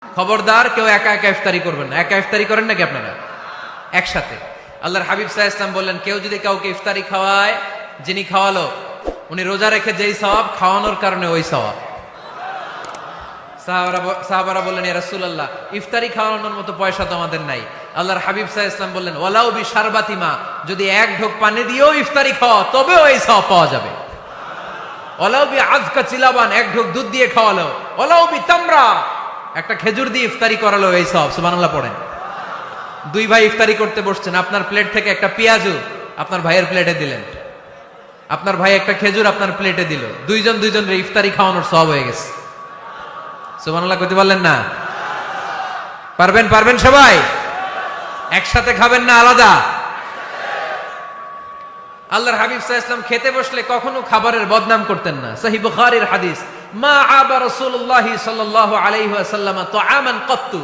খবরদার কেউ একা একা ইফতারি করবেন না। একা ইফতারি করেন নাকি আপনারা? একসাথে। আল্লাহর হাবিব সাল্লাল্লাহু আলাইহি ওয়াসাল্লাম বললেন, কেউ যদি কাউকে ইফতারি খাওয়ায়, যিনি খাওয়ালো উনি রোজা রেখে যেই সওয়াব, খাওয়ানোর কারণে ওই সওয়াব। সাহাবারা বললেন, ইয়া রাসূলুল্লাহ, ইফতারি খাওয়ানোর মতো পয়সা তো আমাদের নাই। আল্লাহর হাবিব সাল্লাল্লাহু আলাইহি ওয়াসাল্লাম বললেন, ওয়ালাউ বি শারবাতিমা, যদি এক ঢোক পানি দিয়েও ইফতারি খাওয়া তবেও এই সওয়াব পাওয়া যাবে। ওয়ালাউ বি আযকা চিলাবান, এক ঢোক দুধ দিয়ে খাওয়ালো। ওয়ালাউ বি তামরা, একটা খেজুর দিয়ে ইফতারি করালো এই সওয়াব। সুবহানাল্লাহ পড়েন। দুই ভাই ইফতারি করতে বসছেন, আপনার প্লেট থেকে একটা পেঁয়াজু আপনার ভাইয়ের প্লেটে দিলেন, আপনার ভাই একটা খেজুর আপনার প্লেটে দিল, দুইজনের ইফতারি খাওয়ানোর সওয়াব হয়ে গেছে। সুবহানাল্লাহ কইতে পারলেন না? পারবেন সবাই? একসাথে খাবেন না আলাদা? আল্লাহর হাবিব সাল্লাল্লাহু আলাইহি ওয়াসাল্লাম খেতে বসলে কখনো খাবারের বদনাম করতেন না। সহিহ বুখারীর হাদিস, মা আবা রাসূলুল্লাহ সাল্লাল্লাহু আলাইহি ওয়াসাল্লাম তুআমান কাত্তু,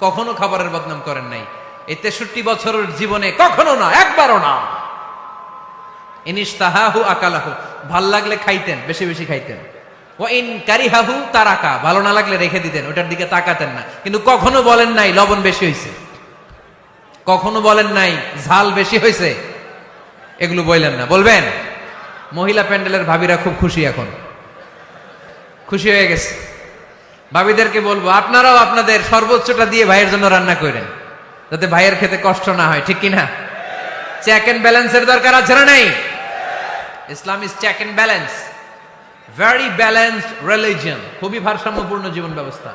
কখনো খাবারের বদনাম করেন নাই। এই 63 বছরের জীবনে কখনো না, একবারও না। ইনিশতাহাহু আকালাহু, ভাল লাগলে খাইতেন, বেশি বেশি খাইতেন। ওয়া ইন কারিহাহু তারাকা, ভালো না লাগলে রেখে দিতেন, ওটার দিকে তাকাতেন না। কিন্তু কখনো বলেন নাই লবণ বেশি হইছে, কখনো বলেন নাই ঝাল বেশি হইছে, এগুলো বললেন না। বলবেন? মহিলা প্যান্ডেলের ভাবিরা খুব খুশি, এখন খুশি হয়ে গেছে। ভাবিদেরকে বলবো, আপনারাও আপনাদের সর্বোচ্চটা দিয়ে ভাইয়ের জন্য রান্না করেন, যাতে ভাইয়ের খেতে কষ্ট না হয়, ঠিক কিনা? চেক এন্ড ব্যালেন্সের দরকার আছে না নাই? Islam is check and balance, very balanced religion, খুবই ভারসাম্যপূর্ণ জীবন ব্যবস্থা।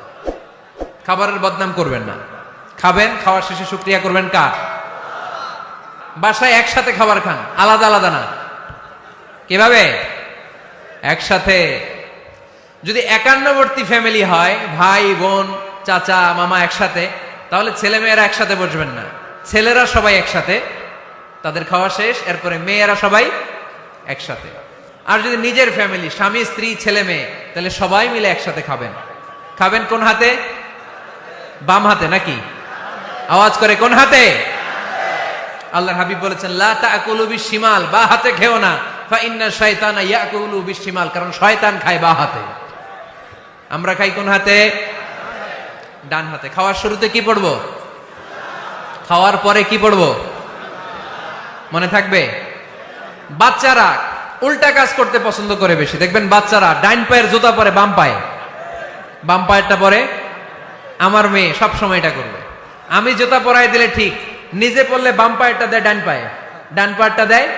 খাবারের বদনাম করবেন না, খাবেন, খাওয়ার শেষে শুকরিয়া করবেন কার? বাসায় একসাথে খাবার খান, আলাদা আলাদা না। কিভাবে? একসাথে। যদি একান্নবর্তী ফ্যামিলি হয়, ভাই বোন চাচা মামা একসাথে, তাহলে ছেলে মেয়েরা একসাথে বসবেন না। ছেলেরা সবাই একসাথে, তাদের খাওয়া শেষ, এরপরে মেয়েরা সবাই একসাথে। আর যদি নিজের ফ্যামিলি, স্বামী স্ত্রী ছেলে মেয়ে, তাহলে সবাই মিলে একসাথে খাবেন। খাবেন কোন হাতে? বাম হাতে নাকি? আওয়াজ করে কোন হাতে? আল্লাহর হাবিব বলেছেন, লা তাকুলু বিশিমাল, বা হাতে খেও না, ফা ইন্না শাইতানা ইয়াকুলু বিশিমাল, কারণ শয়তান খায় বা হাতে। আমরা খাই কোন হাতে? ডান হাতে। খাওয়ার শুরুতে কি পড়বো? খাওয়ার পরে কি পড়বো? মনে থাকবে? বাচ্চারা উল্টা কাজ করতে পছন্দ করে বেশি। দেখবেন বাচ্চারা ডাইন পায়ের জুতা পরে বাম পায়ে, বাম পায়েরটা পরে। আমার মেয়ে সব সময় এটা করবে। আমি জুতা পরাই দিলে ঠিক, নিজে পড়লে বাম পায়েরটা দেয় ডান পায়ে, ডান পায়েরটা দেয়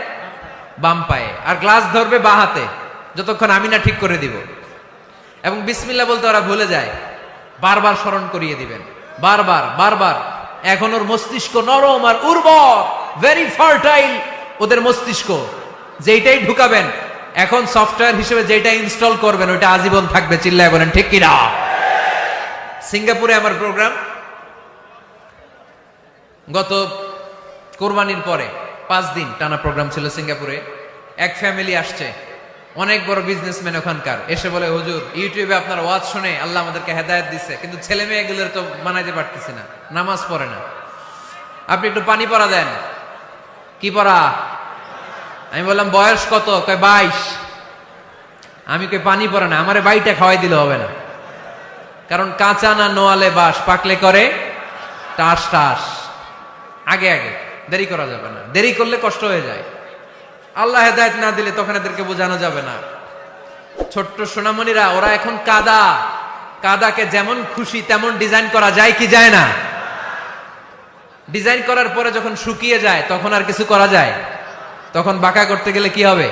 বাম পায়ে, আর গ্লাস ধরবে বাঁ হাতে, যতক্ষণ আমি না ঠিক করে দিব। এবং বিসমিল্লাহ বলতে ওরা ভুলে যায়, বারবার স্মরণ করিয়ে দিবেন, বারবার বারবার। এখন ওর মস্তিষ্ক নরম আর উর্বর, ভেরি ফার্টাইল ওদের মস্তিষ্ক। যেইটাই ঢুকাবেন, এখন সফটওয়্যার হিসেবে যেটা ইনস্টল করবেন ওইটা আজীবন থাকবে। চিল্লায় বলেন ঠিক কিনা? সিঙ্গাপুরে আমার প্রোগ্রাম, গত কোরবানির পরে 5 দিন টানা প্রোগ্রাম ছিল সিঙ্গাপুরে। এক ফ্যামিলি আসছে, অনেক বড় বিজনেসম্যান ওখানকার, এসে বলে, হুজুর ইউটিউবে আপনার ওয়াজ শুনে আল্লাহ আমাদেরকে হেদায়েত দিচ্ছে, কিন্তু ছেলে মেয়েগুলোর তো মানাইতে পারতেছি না, নামাজ পড়ে না, আপনি একটু পানি পড়া দেন। কি পড়া? আমি বললাম বয়স কত? কয় 22। আমি কই পানি পড়ে না, আমারে বাইটা খাওয়াই দিলে হবে না, কারণ কাঁচা না নোয়ালে বাস, পাকলে করে টাস টাস। আগে আগে দেরি করা যাবে না, দেরি করলে কষ্ট হয়ে যায়। আল্লাহ হেদায়েত না দিলে তখন এদেরকে বোঝানো যাবে না। ছোট্ট সোনামণিরা, ওরা এখন কাদাকে যেমন খুশি তেমন ডিজাইন করা যায় কি যায় না? ডিজাইন করার পরে যখন শুকিয়ে যায় তখন আর কিছু করা যায়? তখন বাঁকা করতে গেলে কি হবে?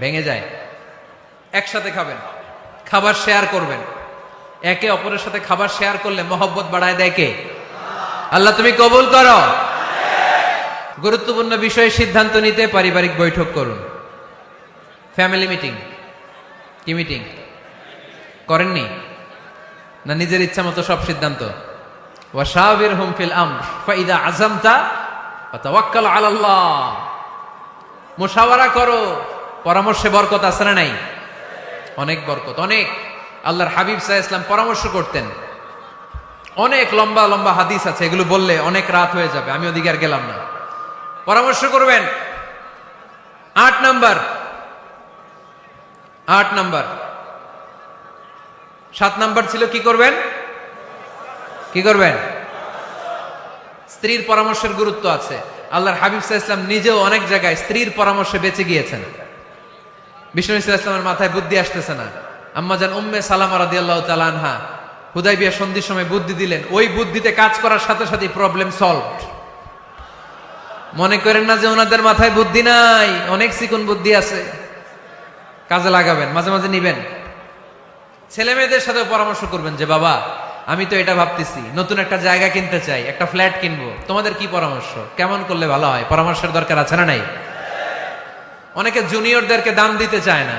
ভেঙে যায়। একসাথে খাবেন, খাবার শেয়ার করবেন। একে অপরের সাথে খাবার শেয়ার করলে মহব্বত বাড়ায় দেয় কে? আল্লাহ তুমি কবুল করো। গুরুত্বপূর্ণ বিষয়ে সিদ্ধান্ত নিতে পারিবারিক বৈঠক করুন। Family meeting. কি মিটিং করেননি? না নিজের ইচ্ছা মতো সব সিদ্ধান্ত? ওয়াশাবিরহুম ফিল আমর ফাইদা আযামতা ফাতাওয়াক্কাল আলাল্লাহ। মুশাওয়ারা করো, পরামর্শে বরকত আছে না নাই? অনেক বরকত, অনেক। আল্লাহর হাবিব সাল্লাল্লাহু আলাইহি ওয়াসাল্লাম পরামর্শ করতেন। অনেক লম্বা লম্বা হাদিস আছে, এগুলো বললে অনেক রাত হয়ে যাবে, আমি ওদিকে আর গেলাম না। পরামর্শ করবেন। 8 নাম্বার 7 নাম্বার ছিল কি করবেন? কি করবেন? স্ত্রীর পরামর্শের গুরুত্ব আছে। আল্লাহর হাবিব সাল্লাল্লাহু আলাইহি ওয়াসাল্লাম নিজেও অনেক জায়গায় স্ত্রীর পরামর্শে বেঁচে গিয়েছেন। বিষ্ণু সাল্লাল্লাহু আলাইহি ওয়াসাল্লামের মাথায় বুদ্ধি আসতেছে না, আম্মাজান উম্মে সালামা রাদিয়াল্লাহু তাআলা আনহা হুদাইবিয়া সন্ধির সময় বুদ্ধি দিলেন, ওই বুদ্ধিতে কাজ করার সাথে সাথে প্রবলেম সলভড। মনে করেন না যে ওনাদের মাথায় বুদ্ধি নাই, অনেক চিকন বুদ্ধি আছে, কাজে লাগাবেন, মাঝে মাঝে নিবেন। ছেলে মেয়েদের সাথে পরামর্শ করবেন যে বাবা আমি তো এটা ভাবতেছি, নতুন একটা জায়গা কিনতে চাই, একটা ফ্ল্যাট কিনবো, তোমাদের কি পরামর্শ, কেমন করলে ভালো হয়? পরামর্শের দরকার আছে না নাই? অনেকে জুনিয়রদেরকে দাম দিতে চায় না,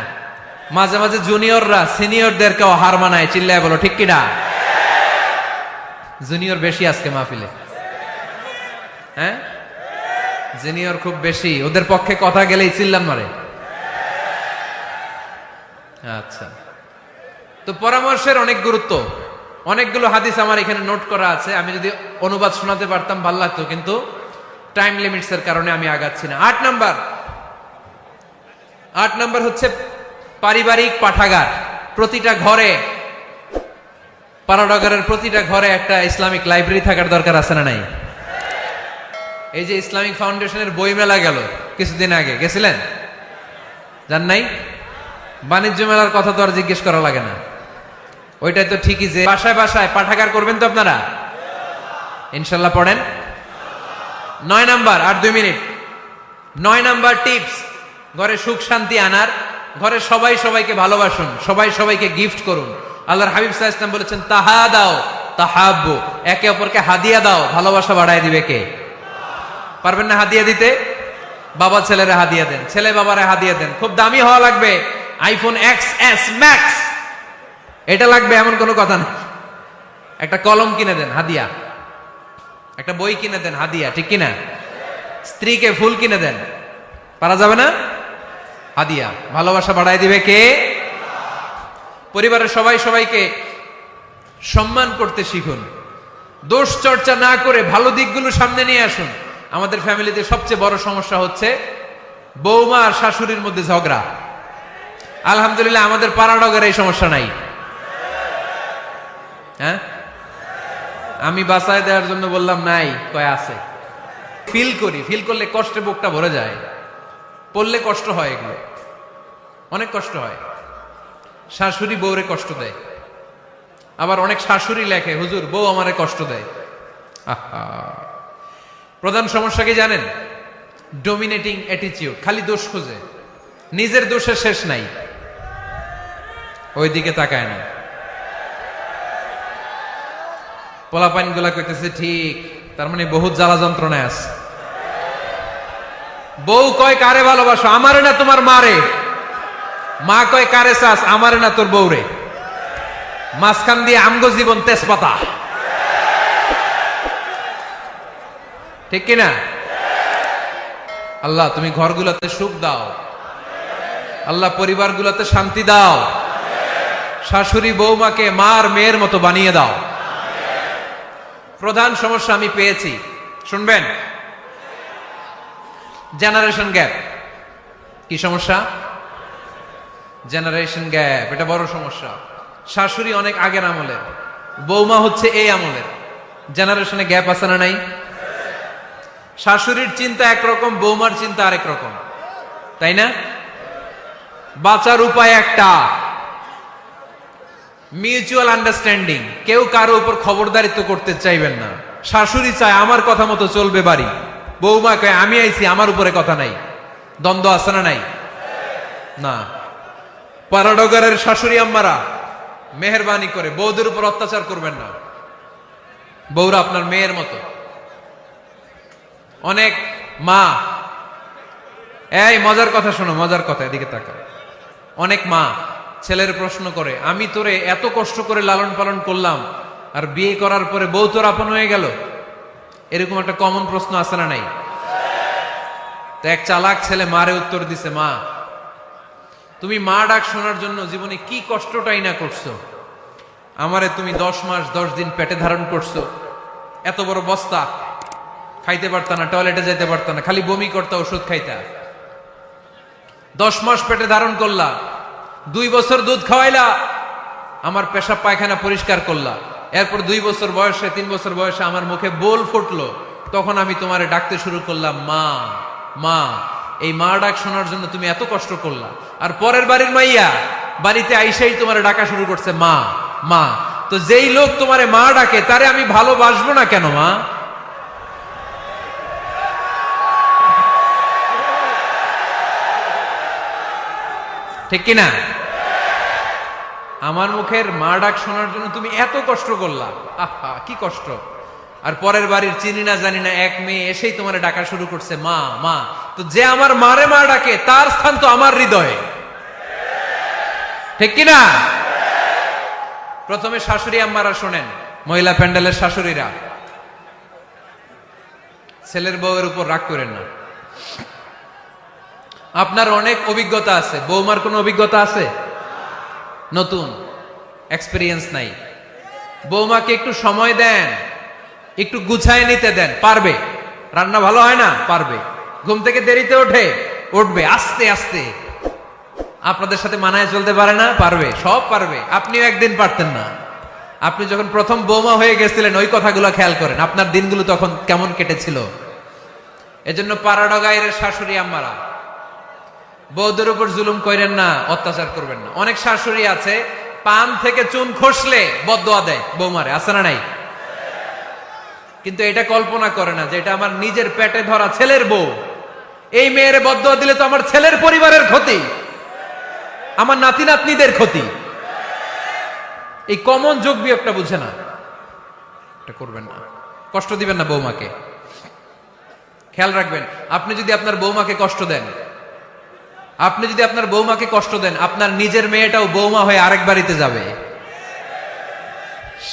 মাঝে মাঝে জুনিয়ররা সিনিয়রদেরকেও হার মানায়, চিল্লায় বলো ঠিক কিনা? জুনিয়র বেশি আজকে মাহফিলে, হ্যাঁ জুনিয়র খুব বেশি, ওদের পক্ষে কথা গেলেই চিল্লান মারে। আচ্ছা, তো পরামর্শের অনেক গুরুত্ব। অনেকগুলো হাদিস আমার এখানে নোট করা আছে, আমি যদি অনুবাদ শোনাতে পারতাম ভালো লাগতো, কিন্তু টাইম লিমিটস এর কারণে আমি আগাচ্ছি না। 8 নাম্বার হচ্ছে পারিবারিক পাঠাগার। প্রতিটা ঘরে, পাড়াডগারের প্রতিটা ঘরে একটা ইসলামিক লাইব্রেরি থাকার দরকার আছে না নাই? এই যে ইসলামিক ফাউন্ডেশনের বই মেলা গেল কিছুদিন আগে, গেছিলেন? জান নাই? বাণিজ্য মেলার কথা তো আর জিজ্ঞেস করা লাগে না, ওইটাই তো ঠিকই যে বাসায় বাসায় পাঠাগার করবেন তো আপনারা, ইনশাল্লাহ পড়েন। 9 নাম্বার, আর 2 মিনিট। 9 নাম্বার টিপস, ঘরে সুখ শান্তি আনার, ঘরে সবাই সবাইকে ভালোবাসুন, সবাই সবাইকে গিফট করুন। আল্লাহর হাবিব সাল্লাল্লাহু আলাইহি ওয়াসাল্লাম বলেছেন তাহা দাও তাহাব্বু, একে অপরকে হাদিয়া দাও, ভালোবাসা বাড়ায় দিবে কে? পারবেন না হাদিয়া দিতে? বাবা ছেলেরা হাদিয়া দেন, ছেলে বাবারা হাদিয়া দেন। খুব দামি হওয়া লাগবে, আইফোন XS Max এটা লাগবে এমন কোনো কথা নেই। একটা কলম কিনে দেন হাদিয়া, একটা বই কিনে দেন হাদিয়া, ঠিক কিনা? স্ত্রীকে ফুল কিনে দেন, পারা যাবে না? হাদিয়া, ভালোবাসা বাড়ায় দিবে কে? পরিবারের সবাই সবাইকে সম্মান করতে শিখুন, দোষ চর্চা না করে ভালো দিকগুলো সামনে নিয়ে আসুন। আমাদের ফ্যামিলিতে সবচেয়ে বড় সমস্যা হচ্ছে বৌমা আর শাশুড়ির মধ্যে ঝগড়া। আলহামদুলিল্লাহ আমাদের পাড়াডগরে এই সমস্যা নাই। হ্যাঁ, আমি বাঁচায় দেওয়ার জন্য বললাম নাই, কয় আছে। ফিল করি, ফিল করলে কষ্টে বুকটা ভরে যায়, পড়লে কষ্ট হয়, এগুলো অনেক কষ্ট হয়। শাশুড়ি বউরে কষ্ট দেয়, আবার অনেক শাশুড়ি লেখে হুজুর বউ আমারে কষ্ট দেয়। আহা, প্রধান সমস্যা কি জানেন? ডমিনেটিং অ্যাটিটিউড, খালি দোষ খোঁজে, নিজের দোষের শেষ নাই, ওইদিকে তাকায় না। পোলাপাইন গুলা কইতেছে ঠিক, তার মানে বহুত জ্বালা যন্ত্রণায় আছে। বউ কয় কারে ভালোবাসো, আমারে না তোমার মারে। মা কয় কারে চাস, আমারে না তোর বউরে। মাঝখান দিয়ে আমগো জীবন তেজপাতা, ঠিক কিনা? আল্লাহ তুমি ঘরগুলোতে সুখ দাও, আল্লাহ পরিবারগুলোতে শান্তি দাও, শাশুড়ি বৌমাকে মার মেয়ের মতো বানিয়ে দাও। প্রধান সমস্যা আমি পেয়েছি, শুনবেন? Generation gap. কি সমস্যা? জেনারেশন গ্যাপ, এটা বড় সমস্যা। শাশুড়ি অনেক আগের আমলের, বৌমা হচ্ছে এই আমলের। জেনারেশনে গ্যাপ আছে না নাই? শাশুড়ির চিন্তা একরকম, বৌমার চিন্তা আরেক রকম, তাই না? বাঁচার উপায় একটা, মিউচুয়াল আন্ডারস্ট্যান্ডিং। কেউ কারো উপর খবরদারিত্ব করতে চাইবেন না। শাশুড়ি চায় আমার কথা মতো চলবে বাড়ি, বৌমা কয় আমি আইছি আমার উপরে কথা নাই। দ্বন্দ্ব আছে না নাই? না। পাড়াডগারের শাশুড়ি আম্মারা মেহেরবানি করে বউদের উপর অত্যাচার করবেন না, বউরা আপনার মেয়ের মতো। অনেক মা, এই মজার কথা শোনো, মজার কথা, এদিকে তাকা। অনেক মা ছেলের প্রশ্ন করে, আমি তোরে এত কষ্ট করে লালন পালন করলাম, আর বিয়ে করার পরে বউ তোর আপন হয়ে গেল। এরকম একটা কমন প্রশ্ন আছে না নাই? তো এক চালাক ছেলে মারে উত্তর দিছে, মা তুমি মা ডাক শোনার জন্য জীবনে কি কষ্টটাই না করছো। আমারে তুমি 10 মাস 10 দিন পেটে ধারণ করছো, এত বড় বস্তা, খাইতে পারতা না, টয়লেটে যাইতে পারতা না, খালি বমি করতা, ওষুধ খাইতা। 10 মাস পেটে ধারণ করলা, 2 বছর দুধ খাওয়াইলা, আমার পেশাব পায়খানা পরিষ্কার করলা, এরপর 2 বছর বয়সে 3 বছর বয়সে আমার মুখে বোল ফুটলো, তখন আমি তোমারে ডাকতে শুরু করলাম মা মা। এই মা ডাক শোনার জন্য তুমি এত কষ্ট করলা, আর পরের বাড়ির মাইয়া বাড়িতে আইসাই তোমারে ডাকা শুরু করছে মা মা। তো যেই লোক তোমারে মা ডাকে তারে আমি ভালোবাসবো না কেন মা? ঠিক কিনা? আমার মুখের মা ডাক শোনার জন্য তুমি এত কষ্ট করলা, আহা কি কষ্ট। আর পরের বাড়ির চিনি না জানি না এক মেয়ে এসেই তোমার ডাকা শুরু করছে মা মা। তো যে আমার মারে মা ডাকে তার স্থান তো আমার হৃদয়ে, ঠিক কিনা? প্রথমে শাশুড়ি আম্মারা শোনেন, মহিলা প্যান্ডেলের শাশুড়িরা, ছেলের বউয়ের উপর রাগ করেন না। আপনার অনেক অভিজ্ঞতা আছে, বৌমার কোনো অভিজ্ঞতা আছে? নতুন এক্সপেরিয়েন্স নাই। বৌমাকে একটু সময় দেন, একটু গুছায় নিতে দেন, পারবে। রান্না ভালো হয় না, পারবে। ঘুম থেকে দেরিতে উঠবে আস্তে আস্তে। আপনাদের সাথে মানায় চলতে পারে না, পারবে, সব পারবে। আপনিও একদিন পারতেন না। আপনি যখন প্রথম বৌমা হয়ে গেছিলেন ওই কথাগুলো খেয়াল করেন, আপনার দিনগুলো তখন কেমন কেটেছিল। এজন্য পাড়াডগাইয়ের শাশুড়ি আম্মারা, বউদের উপর জুলুম করেন না, অত্যাচার করবেন না। অনেক শাশুড়ি আছে পান থেকে চুন খসলে বদদোয়া দেয় বৌমারে, আছে না নাই? কিন্তু এটা কল্পনা করে না যে এটা আমার নিজের পেটে ধরা ছেলের বউ। এই মেয়ের বদদোয়া দিলে তো আমার ছেলের পরিবারের ক্ষতি, আমার নাতি নাতনিদের ক্ষতি। এই কমন যোগ বিয়োগটা বুঝে না। এটা করবেন না, কষ্ট দিবেন না বৌমাকে। খেয়াল রাখবেন, আপনি যদি আপনার বৌমাকে কষ্ট দেন, আপনার নিজের মেয়েটাও বৌমা হয়ে আরেক বাড়িতে যাবে,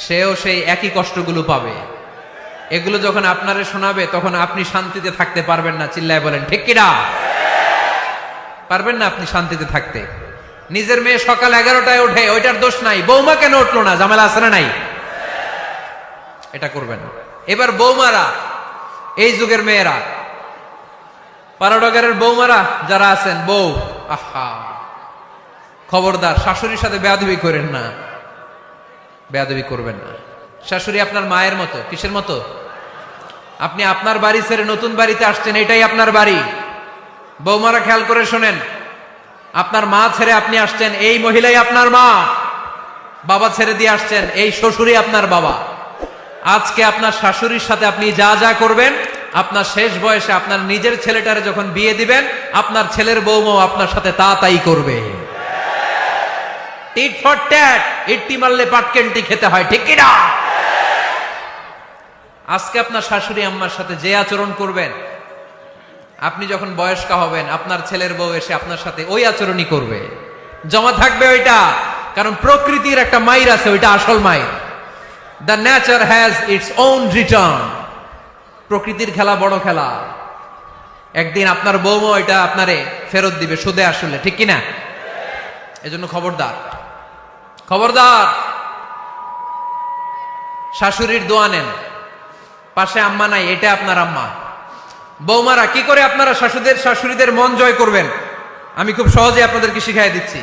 সেও সেই একই কষ্টগুলো পাবে। এগুলো যখন আপনারে শোনাবে তখন আপনি শান্তিতে থাকতে পারবেন না। চিল্লায় বলেন ঠিক কিনা? পারবেন না আপনি শান্তিতে থাকতে। নিজের মেয়ে সকাল 11টায় ওঠে, ওইটার দোষ নাই, বৌমা কেন উঠলো না, ঝামেলা আছে না নাই? এটা করবেন না। এবার বৌমারা, এই যুগের মেয়েরা, পাড়াডগারের বৌমারা যারা আছেন, বউ, আহা খবরদার, শাশুড়ির সাথে বেয়াদবি করেন না, বেয়াদবি করবেন না। শাশুড়ি আপনার মায়ের মতো। কিসের মতো? আপনি আপনার বাড়ি ছেড়ে নতুন বাড়িতে আসছেন, এটাই আপনার বাড়ি। বৌমারা খেয়াল করে শোনেন, আপনার মা ছেড়ে আপনি আসছেন, এই মহিলাই আপনার মা। বাবা ছেড়ে দিয়ে আসছেন, এই শ্বশুরই আপনার বাবা। আজকে আপনার শাশুড়ির সাথে আপনি যা যা করবেন, আপনার শেষ বয়সে আপনার নিজের ছেলেটারে যখন বিয়ে দিবেন, আপনার ছেলের বৌমাও আপনার সাথে তা তাই করবে। টিট ফর ট্যাট, ইট্টি মারলে পাটকেনটি খেতে হয়, ঠিক কিনা? আজকে আপনার শাশুড়ি আম্মার সাথে যে আচরণ করবেন, আপনি যখন বয়স্ক হবেন আপনার ছেলের বউ এসে আপনার সাথে ওই আচরণই করবে। জমা থাকবে ওইটা, কারণ প্রকৃতির একটা মাইর আছে, ওইটা আসল মাইর। The nature has its own return. প্রকৃতির খেলা বড় খেলা। একদিন আপনার বউমা এটা আপনারে ফেরত দিবে সুদে আসলে, ঠিক কিনা? এজন্য খবরদার, খবরদার। শাশুড়ির দোয়া নেন, পাশে আম্মা নাই, এটা আপনার আম্মা। বৌমারা কি করে আপনারা শাশুড়িদের মন জয় করবেন, আমি খুব সহজে আপনাদেরকে শিখাই দিচ্ছি।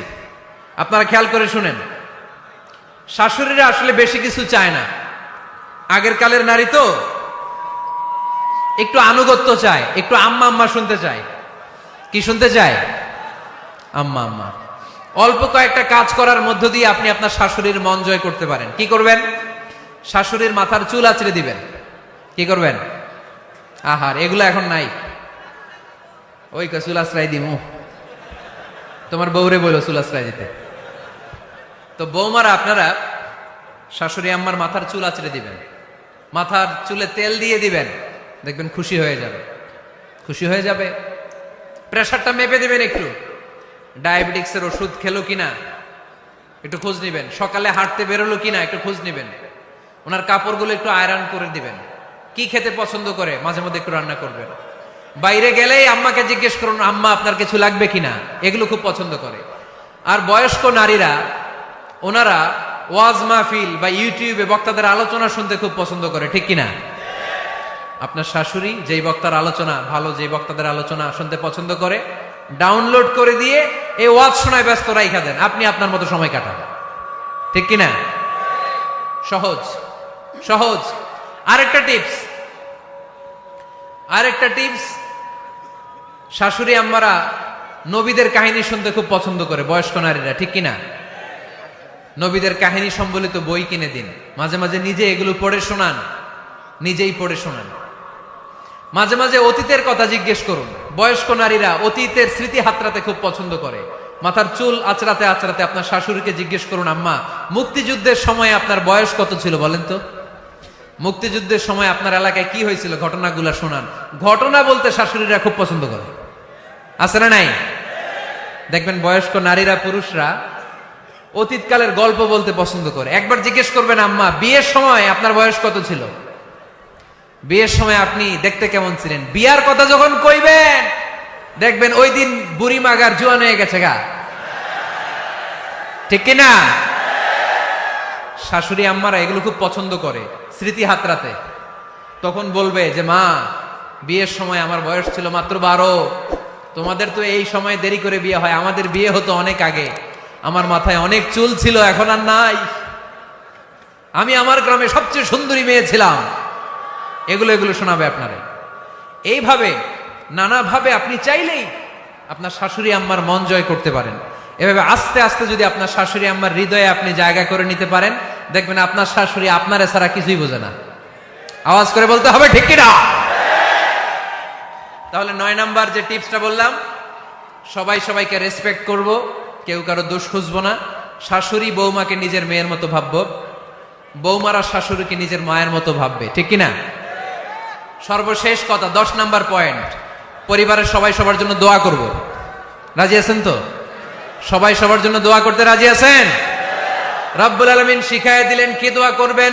আপনারা খেয়াল করে শুনেন। শাশুড়িরা আসলে বেশি কিছু চায় না। আগের কালের নারী তো একটু আনুগত্য চায়, একটু আম্মা আম্মা শুনতে চায়। কি শুনতে চায়? আম্মা আম্মা। অল্প কয়েকটা কাজ করার মধ্য দিয়ে আপনি আপনার শাশুড়ির মন জয় করতে পারেন। কি করবেন? শাশুড়ির মাথার চুল আঁচড়ে দিবেন। কি করবেন? আহার, এগুলো এখন নাই। ওই চুল আশ্রয় দিমু, তোমার বউরে বলো চুল আশ্রয় দিতে। তো বৌমারা আপনারা শাশুড়ি আম্মার মাথার চুল আঁচড়ে দিবেন, মাথার চুলে তেল দিয়ে দিবেন, দেখবেন খুশি হয়ে যাবে, খুশি হয়ে যাবে। প্রেশারটা মেপে দিবেন, একটু ডায়াবেটিক্সের ওষুধ খেলো কিনা একটু খোঁজ নিবেন, সকালে হাঁটতে বেরোলো কিনা একটু খোঁজ নিবেন, ওনার কাপড়গুলো একটু আয়রন করে দিবেন। কি খেতে পছন্দ করে মাঝে মধ্যে একটু রান্না করবেন। বাইরে গেলেই আম্মাকে জিজ্ঞেস করুন, আম্মা আপনার কিছু লাগবে কিনা, এগুলো খুব পছন্দ করে। আর বয়স্ক নারীরা, ওনারা ওয়াজ মাহফিল বা ইউটিউবে বক্তাদের আলোচনা শুনতে খুব পছন্দ করে, ঠিক কিনা? আপনার শাশুড়ি যেই বক্তার আলোচনা ভালো, যেই বক্তাদের আলোচনা শুনতে পছন্দ করে, ডাউনলোড করে দিয়ে এই ওয়াজ শোনায় ব্যস্ত রাইখা দেন, আপনি আপনার মতো সময় কাটান, ঠিক কিনা? সহজ। সহজ। আরেকটা টিপস, শাশুড়ি আম্মারা নবীদের কাহিনী শুনতে খুব পছন্দ করে, বয়স্ক নারীরা, ঠিক কিনা? নবীদের কাহিনী সম্বলিত বই কিনে দিন, মাঝে মাঝে নিজে এগুলো পড়ে শোনান, নিজেই পড়ে শোনান। মাঝে মাঝে অতীতের কথা জিজ্ঞেস করুন। বয়স্ক নারীরা অতীতের স্মৃতি হাতড়াতে খুব পছন্দ করে। মাথার চুল আঁচড়াতে আঁচড়াতে আপনার শাশুড়িকে জিজ্ঞেস করুন, আম্মা মুক্তিযুদ্ধের সময় আপনার বয়স কত ছিল বলেন তো? মুক্তিযুদ্ধের সময় আপনার এলাকায় কি হয়েছিল, ঘটনাগুলো শোনান। ঘটনা বলতে শাশুড়িরা খুব পছন্দ করে, আছে না নাই? দেখবেন বয়স্ক নারীরা, পুরুষরা অতীতকালের গল্প বলতে পছন্দ করে। একবার জিজ্ঞেস করবেন, আম্মা বিয়ের সময় আপনার বয়স কত ছিল? বিয়ের সময় আপনি দেখতে কেমন ছিলেন? বিয়ার কথা যখন কইবেন দেখবেন ওই দিন বুড়ি মাগার জোয়ান হয়ে গেছে গা, ঠিক কিনা? শাশুড়ি আম্মারা এগুলো খুব পছন্দ করে স্মৃতি হাতড়াতে। তখন বলবে যে মা, বিয়ের সময় আমার বয়স ছিল মাত্র 12, তোমাদের তো এই সময় দেরি করে বিয়ে হয়, আমাদের বিয়ে হতো অনেক আগে, আমার মাথায় অনেক চুল ছিল, এখন আর নাই, আমি আমার গ্রামে সবচেয়ে সুন্দরী মেয়ে ছিলাম। এগুলো শোনাবে আপনারে। এইভাবে নানাভাবে আপনি চাইলেই আপনার শাশুড়ি আম্মার মন জয় করতে পারেন। এভাবে আস্তে আস্তে যদি আপনার শাশুড়ি আম্মার হৃদয়ে আপনি জায়গা করে নিতে পারেন, দেখবেন আপনার শাশুড়ি আপনারে ছাড়া কিছুই বোঝে না। আওয়াজ করে বলতে হবে, ঠিক কিনা? তাহলে 9 নাম্বার যে টিপসটা বললাম, সবাই সবাইকে রেসপেক্ট করব, কেউ কারো দোষ খুঁজবো না। শাশুড়ি বৌমাকে নিজের মেয়ের মতো ভাববো, বৌমারা শাশুড়িকে নিজের মায়ের মতো ভাববে, ঠিক কিনা? সর্বশেষ কথা, 10 নাম্বার পয়েন্ট, পরিবারের সবাই সবার জন্য দোয়া করব। রাজি আছেন তো? সবাই সবার জন্য দোয়া করতে রাজি আছেন? রব্বুল আলামিন শিখায় দিলেন কি দোয়া করবেন।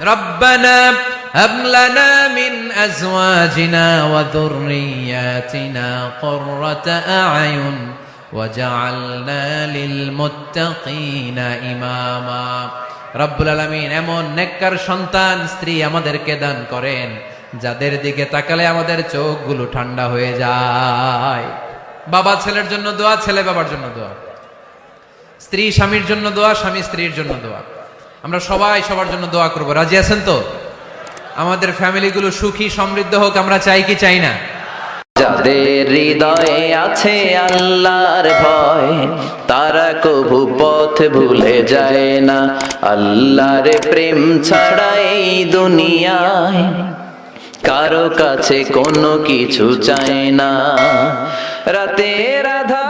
রব্বানা হাব লানা মিন আজওয়াজিনা ওয়া যুররিয়াতিনা কুররাতা আ'য়ুন ওয়াজআলনা লিল মুত্তাকিনা ইমামা। রব্বুল আলামিন এমন নেককার সন্তান, স্ত্রী আমাদেরকে দান করেন যাদের দিকে তাকালে আমাদের চোখগুলো ঠান্ডা হয়ে যায়। বাবা ছেলের জন্য দোয়া, ছেলে বাবার জন্য দোয়া, স্ত্রী স্বামীর জন্য দোয়া, স্বামী স্ত্রীর জন্য দোয়া। আমরা সবাই সবার জন্য দোয়া করব। রাজি আছেন তো? আমাদের ফ্যামিলিগুলো সুখী সমৃদ্ধ হোক, আমরা চাই কি চাই না? যাদের হৃদয়ে আছে আল্লাহর ভয়, তারা কভু পথ ভুলে যায় না। আল্লাহর প্রেম ছাড়া এই দুনিয়ায় কারো কাছে কোনো কিছু চায় না। রাতের আধার